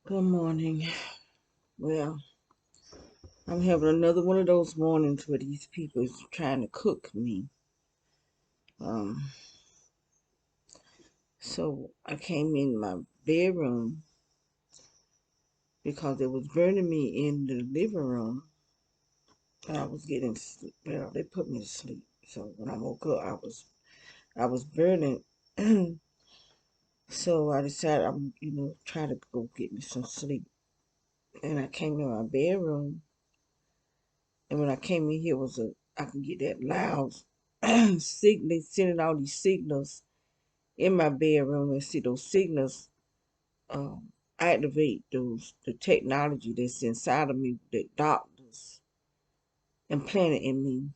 Good morning. Well, I'm having another one of those mornings where these people is trying to cook me. Um, so I came in my bedroom because it was burning me in the living room, and I was getting well. They put me to sleep. So when I woke up, I was burning. So I decided I'm try to go get me some sleep, and I came in my bedroom. And when I came in here, I could get that loud signal, sending all these signals in my bedroom, and see those signals activate the technology that's inside of me that doctors implanted in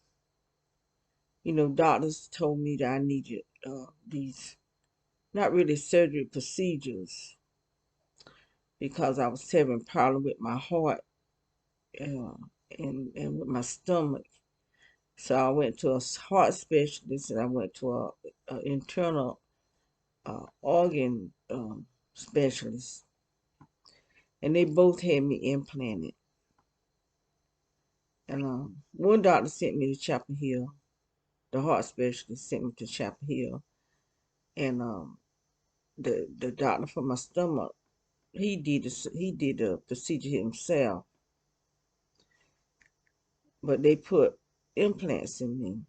me. Doctors told me that I needed these not really surgery procedures because I was having a problem with my heart uh, and with my stomach. So I went to a heart specialist, and I went to a internal organ specialist, and they both had me implanted. And one doctor sent me to Chapel Hill. The heart specialist sent me to Chapel Hill, and the doctor for my stomach, he did the procedure himself, but they put implants in me,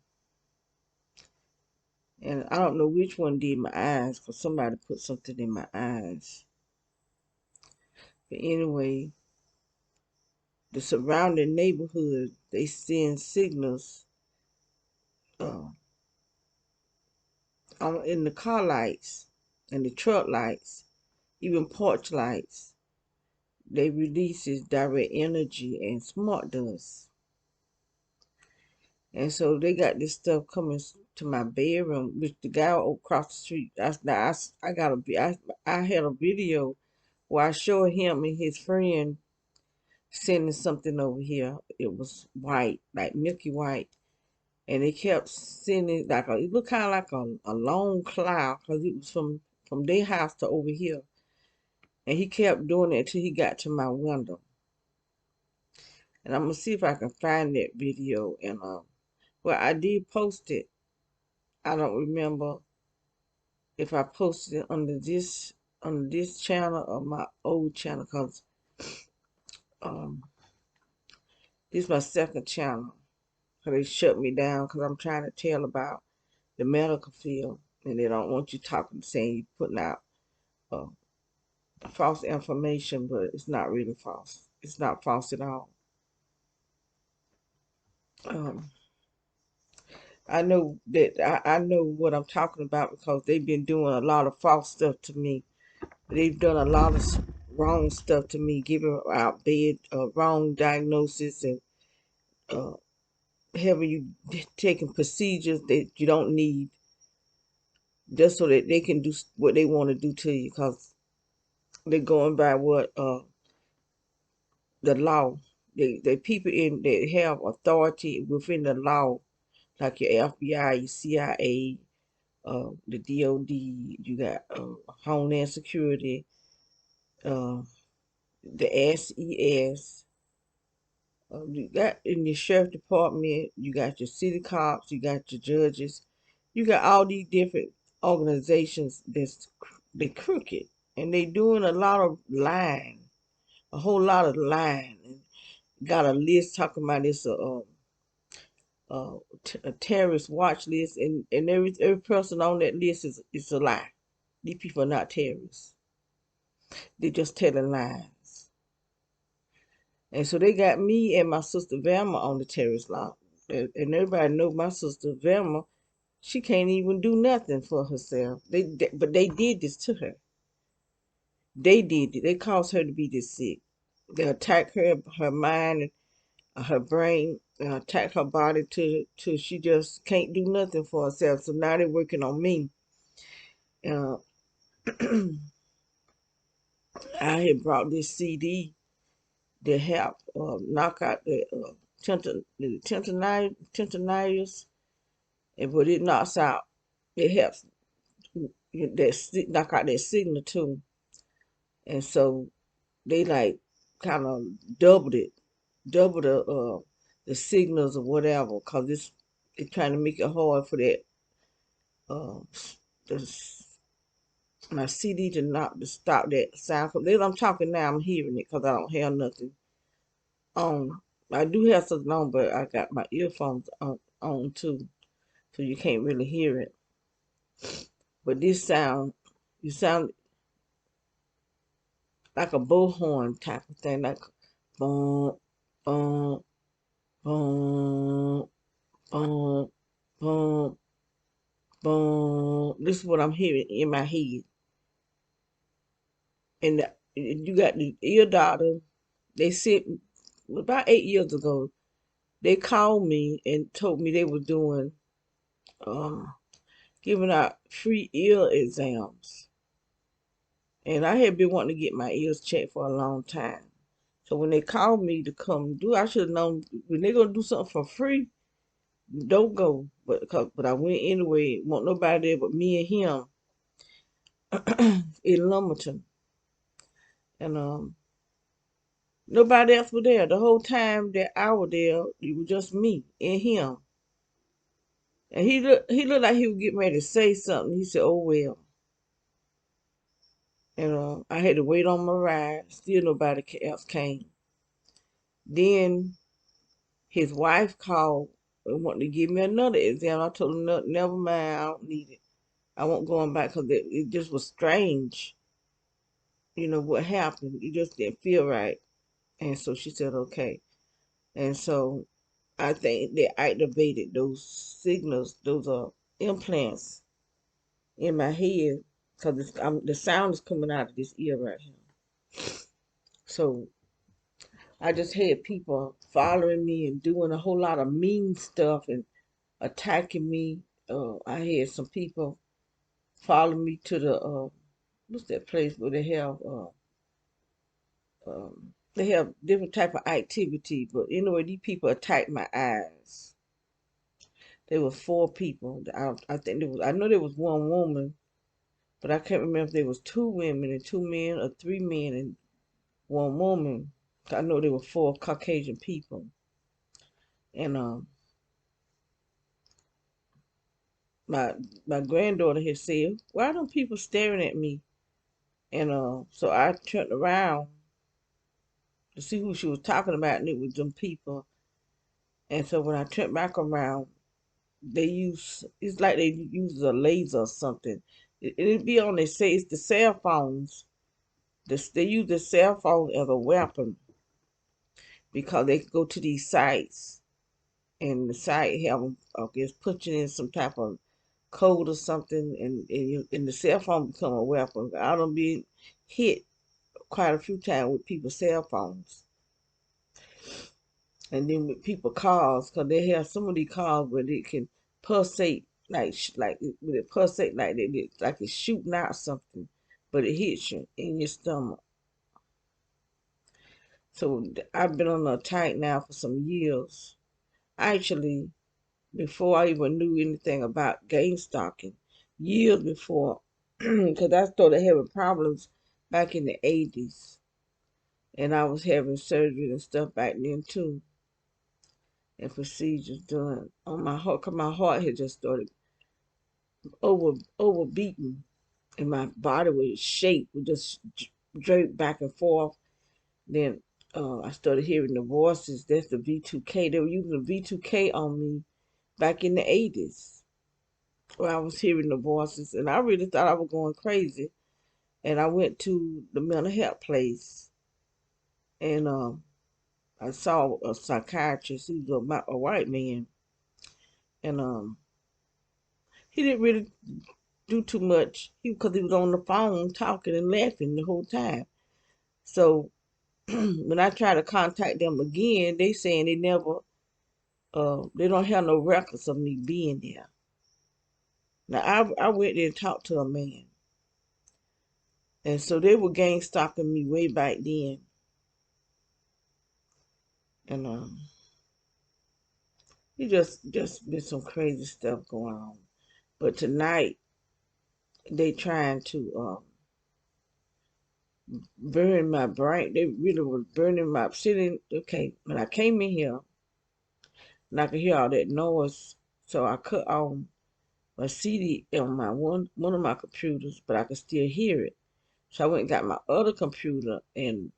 and I don't know which one did my eyes, because somebody put something in my eyes. But anyway, the surrounding neighborhood, they send signals uh, in the car lights and the truck lights, even porch lights. They releases direct energy and smart dust. And so they got this stuff coming to my bedroom, which the guy across the street, I had a video where I showed him and his friend sending something over here. It was white, like milky white. And they kept sending, it looked kind of like a long cloud, because it was from their house to over here. And he kept doing it until he got to my window. And I'm gonna see if I can find that video. And well, I did post it. I don't remember if I posted it under this channel or my old channel, because um this is my second channel. Cause they shut me down because I'm trying to tell about the medical field, and they don't want you talking, saying you putting out uh, false information, but it's not really false. It's not false at all. Um, I know that I know what I'm talking about because they've been doing a lot of false stuff to me. They've done a lot of wrong stuff to me, giving out wrong diagnosis, and uh, having you taking procedures that you don't need, just so that they can do what they want to do to you, because they're going by what the law. They people in that have authority within the law, like your FBI, your CIA, the DOD. You got Homeland Security, uh, the SES. You got in your sheriff department. You got your city cops. You got your judges. You got all these different organizations they crooked, and they doing a lot of lying, a whole lot of lying. And got a list talking about this a terrorist watch list, and every person on that list is a lie. These people are not terrorists. They're just telling lies. And so they got me and my sister Velma on the terrorist law. And everybody know my sister Velma, she can't even do nothing for herself. But they did this to her. They did it. They caused her to be this sick. They attacked her mind, and her brain, and attack her body till she just can't do nothing for herself. So now they're working on me. Uh, I had brought this CD that help knock out the tendonitis, and but it knocks out. It helps knock out that signal too. And so they like kind of doubled it, double the signals or whatever, cause it's trying to make it hard for that uh the, my CD to stop that sound. Cause I'm talking now, I'm hearing it cause I don't have nothing on. I do have something on, but I got my earphones on too, so you can't really hear it. But this sound, you sound like a bullhorn type of thing, like boom, boom, boom, boom, boom, boom. This is what I'm hearing in my head. And you got the ear doctor. They said about 8 years ago, they called me and told me they were doing, um, giving out free ear exams. And I had been wanting to get my ears checked for a long time. So when they called me to come do, I should have known when they're gonna do something for free, don't go. But I went anyway. Want nobody there but me and him in Lumberton, and nobody else was there the whole time that I was there. It was just me and him. And he looked like he was getting ready to say something. He said, "Oh well," and I had to wait on my ride. Still nobody else came. Then his wife called and wanted to give me another exam. I told him, no, never mind, I don't need it. I won't go on back because it just was strange. You know what happened? It just didn't feel right. And so she said, okay. And so I think they activated those signals, those implants in my head because the sound is coming out of this ear right here. So I just had people following me and doing a whole lot of mean stuff and attacking me. I had some people follow me to the what's that place where they have different type of activity. But anyway, these people attacked my eyes. There was 4 people. I think there was. I know there was one woman, but I can't remember if there was 2 women and 2 men or 3 men and one woman. I know there were 4 Caucasian people, and my my granddaughter had said, "Why don't people staring at me?" And so I turned around to see who she was talking about, and it was them people. And so when I turned back around, it's like they use a laser or something. It'd be on, they say it's the cell phones. They use the cell phone as a weapon because they go to these sites and the site have them, I guess, punching in some type of code or something, and the cell phone become a weapon. I don't be hit quite a few times with people's cell phones. And then with people cars, because they have some of these cars where they can pulsate like when it pulsate like it's shooting out something, but it hits you in your stomach. So I've been on a attack now for some years. Actually, before I even knew anything about game stalking, years before, because I started having problems back in the 80s, and I was having surgery and stuff back then too, and procedures done on my heart, because my heart had just started overbeaten, and my body was shaped, would just drape back and forth. Then I started hearing the voices. That's the V2K. They were using the V2K on me back in the 80s, where I was hearing the voices, and I really thought I was going crazy. And I went to the mental health place, and I saw a psychiatrist. He was a white man, and he didn't really do too much because he was on the phone talking and laughing the whole time. So when I try to contact them again, they saying they don't have no records of me being there. Now I went there and talked to a man, and so they were gang stalking me way back then, and it just been some crazy stuff going on. But tonight they trying to burning my brain. They really was burning my sitting. Okay, when I came in here and I could hear all that noise, so I cut on a CD on my one of my computers, but I could still hear it. So I went and got my other computer and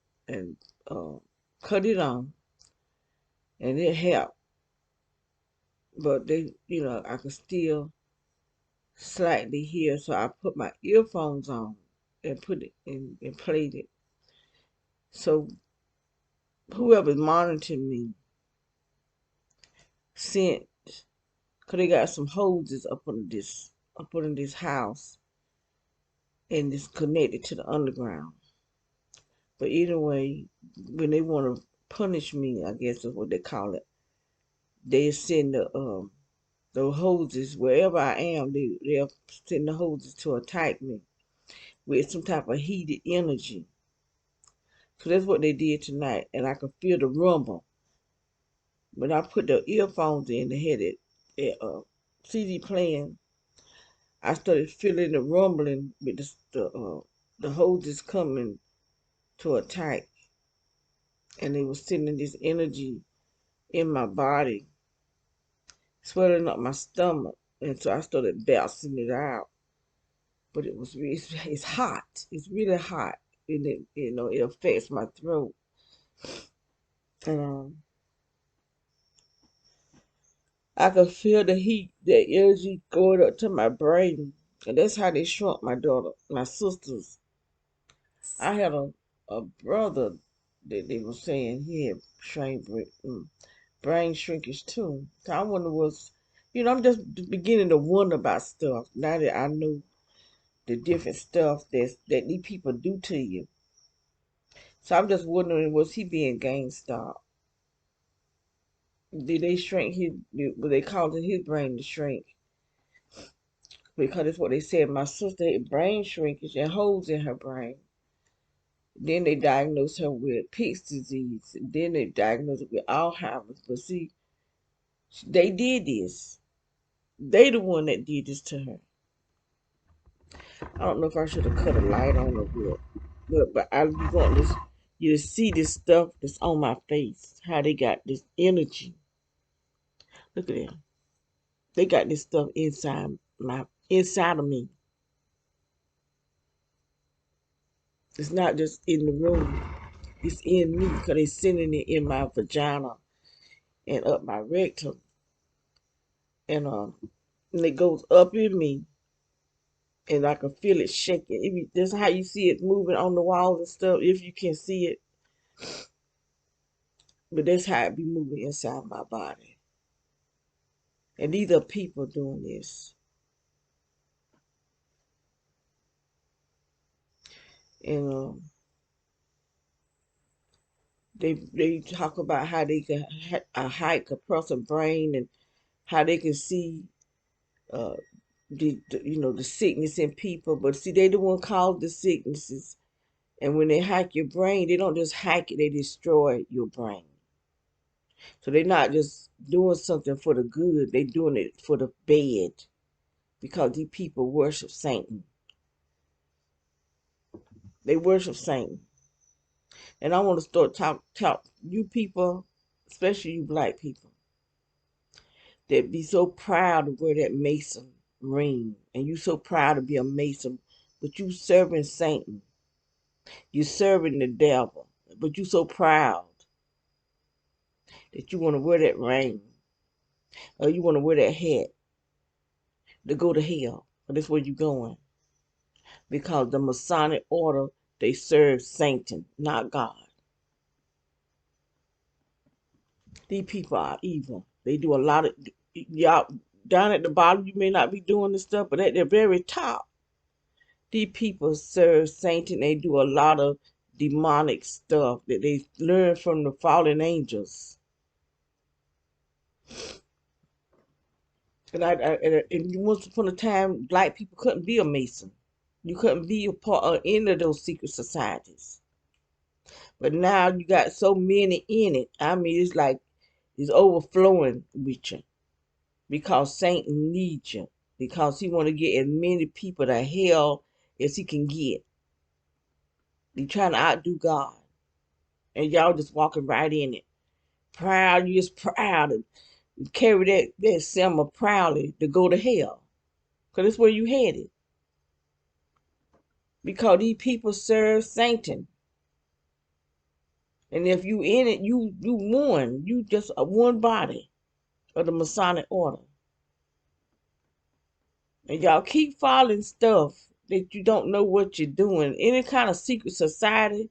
uh, cut it on, and it helped. But I could still slightly hear, so I put my earphones on and put it in and played it. So whoever's monitoring me sent, cause they got some hoses up under this house, and it's connected to the underground. But either way, when they want to punish me, I guess is what they call it. They send the hoses wherever I am. They'll send the hoses to attack me with some type of heated energy. So that's what they did tonight, and I could feel the rumble. When I put the earphones in, they had CD playing. I started feeling the rumbling with the hoses coming to attack, and they were sending this energy in my body, swelling up my stomach, and so I started bouncing it out. But it's hot. It's really hot, and it affects my throat, and I could feel the heat, the energy going up to my brain, and that's how they shrunk my daughter, my sisters. I had a brother that they were saying he had brain shrinkage too. So I wonder I'm just beginning to wonder about stuff now that I know the different stuff that these people do to you. So I'm just wondering, was he being gang stalked? Did they shrink were they causing his brain to shrink? Because that's what they said. My sister had brain shrinkage and holes in her brain. Then they diagnosed her with Pick's disease. Then they diagnosed her with Alzheimer's. But see, they did this. They the one that did this to her. I don't know if I should have cut a light on or what. But I want you to see this stuff that's on my face. How they got this energy. Look at that. They got this stuff inside of me. It's not just in the room. It's in me because they sending it in my vagina and up my rectum. And it goes up in me, and I can feel it shaking. That's how you see it moving on the walls and stuff, if you can see it. But that's how it be moving inside my body. And these are people doing this. And they talk about how they can hike a person's brain and how they can see uh, the sickness in people. But see, they the one cause the sicknesses. And when they hack your brain, they don't just hack it; they destroy your brain. So they're not just doing something for the good; they're doing it for the bad because these people worship Satan. They worship Satan, and I want to start talk you people, especially you black people, that be so proud to wear that Mason ring, and you so proud to be a Mason, but you serving Satan, you serving the devil, but you so proud that you want to wear that ring or you want to wear that hat to go to hell. But that's where you going because the Masonic order they serve Satan, not God. These people are evil. They do a lot of y'all down at the bottom. You may not be doing this stuff, but at the very top, these people serve Satan. They do a lot of demonic stuff that they learn from the fallen angels. And once upon a time, black people couldn't be a Mason. You couldn't be a part of any of those secret societies. But now you got so many in it. I mean, it's like it's overflowing with you because Satan needs you because he want to get as many people to hell as he can get. You trying to outdo God, and y'all just walking right in it. Proud, you just proud and carry that symbol proudly to go to hell, cause that's where you headed. Because these people serve Satan, and if you in it, you one. You just a one body of the Masonic order, and y'all keep following stuff that you don't know what you're doing. Any kind of secret society.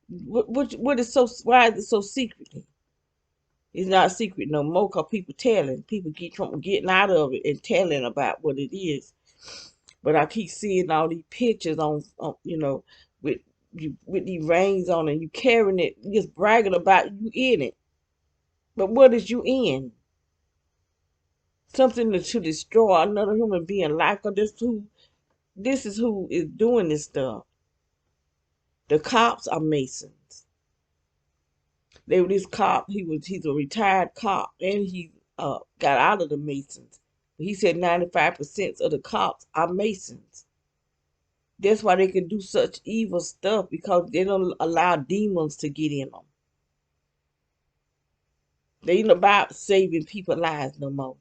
What is so? Why is it so secretly? It's not secret no more because people telling. People keep getting out of it and telling about what it is. But I keep seeing all these pictures on with with these rings on, and you carrying it, just bragging about you in it. But what is you in? Something to destroy another human being life. Or this is who is doing this stuff. The cops are Masons. This cop, he's a retired cop, and he got out of the Masons. He said 95% of the cops are Masons. That's why they can do such evil stuff, because they don't allow demons to get in them. They ain't about saving people's lives no more.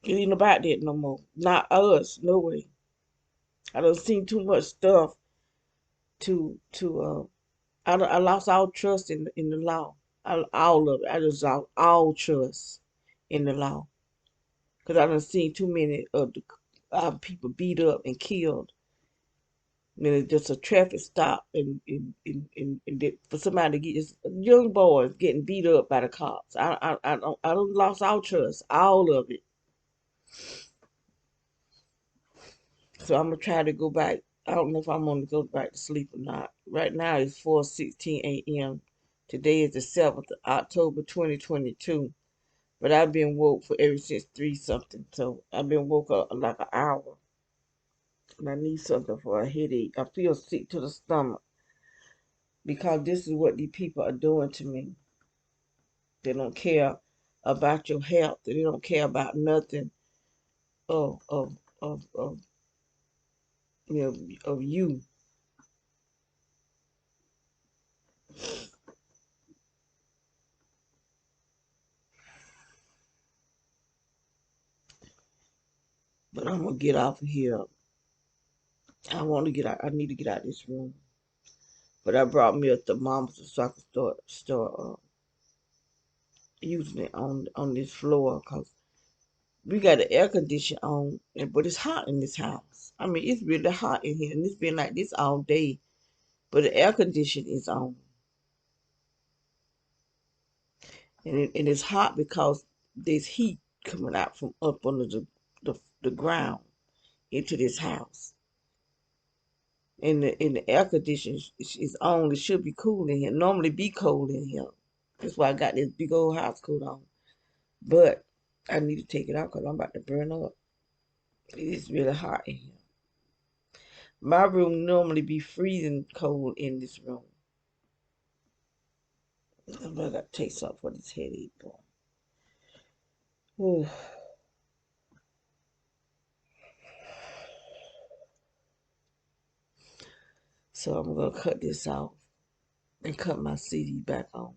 It ain't about that no more. Not us, no way. I done seen too much stuff to I lost all trust in the law. All of it. I just lost all trust in the law. Because I done seen too many of the people beat up and killed. And it's just a traffic stop, and for somebody to get this young boys getting beat up by the cops. I don't lost all trust, all of it. So I'm gonna try to go back. I don't know if I'm gonna go back to sleep or not. Right now it's 4:16 a.m. Today is the 7th of October 2022. But I've been woke for ever since 3 something. So I've been woke up like an hour. And I need something for a headache. I feel sick to the stomach because this is what these people are doing to me. They don't care about your health. They don't care about nothing of of of you know of you. But I'm gonna get off of here. I want to get out. I need to get out of this room. But I brought me a thermometer so I can start using it on this floor, because we got the air conditioner on, but it's hot in this house. I mean, it's really hot in here, and it's been like this all day. But the air conditioner is on, and it's hot because there's heat coming out from up under the ground into this house. And the air conditioner is on. It should be cool in here. Normally be cold in here. That's why I got this big old house coat on. But I need to take it out because I'm about to burn up. It's really hot in here. My room normally be freezing cold in this room. I gotta take something for this headache, boy. So I'm gonna cut this off and cut my CD back on.